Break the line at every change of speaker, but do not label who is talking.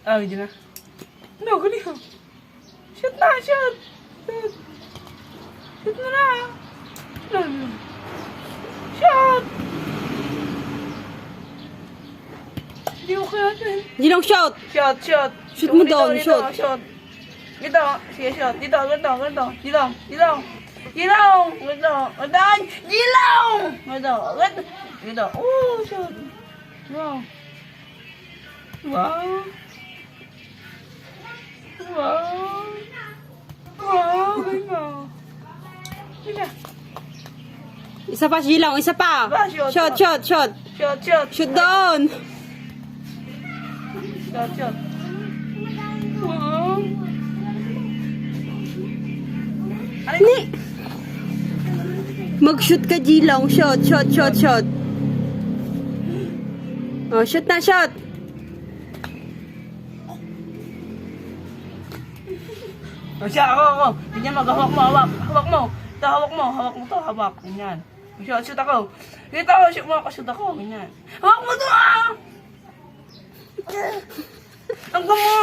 Ah, video na. No, galing ha. Shoot na, shoot. Shoot. Shoot mo na. Shoot. Hindi ko kaya din.
Jilong, shoot!
Shoot, shoot.
Shoot mo doon,
Dito,
shoot.
shoot. Dito, sige, shoot. Dito, ganito, ganito. Dilong, dilong. Dilong, ganito. Ganito, dilong. Ganito, ganito. Ganito. Oh, shoot. Wow. Wow. Wow. Wow, ganyan. Sige.
Isa pa, Jilong, isa pa!
Ba, shoot,
Shoot, shoot, shoot!
Shoot, shoot.
Shoot doon!
Shoot, shoot. Wow.
Ni! Mag-shoot ka, Jilong. Shoot, shoot, shoot, shoot. Oh, shoot na, shoot!
O siya, ako. Ganyan mo, hawak mo, hawak. Hawak mo. Ito, hawak mo. Hawak mo to, hawak. Ganyan. Shoot, shoot ako. Dito ako, shoot mo ako, shoot ako. Ganyan. Hawak mo to, ah! Ang gumo!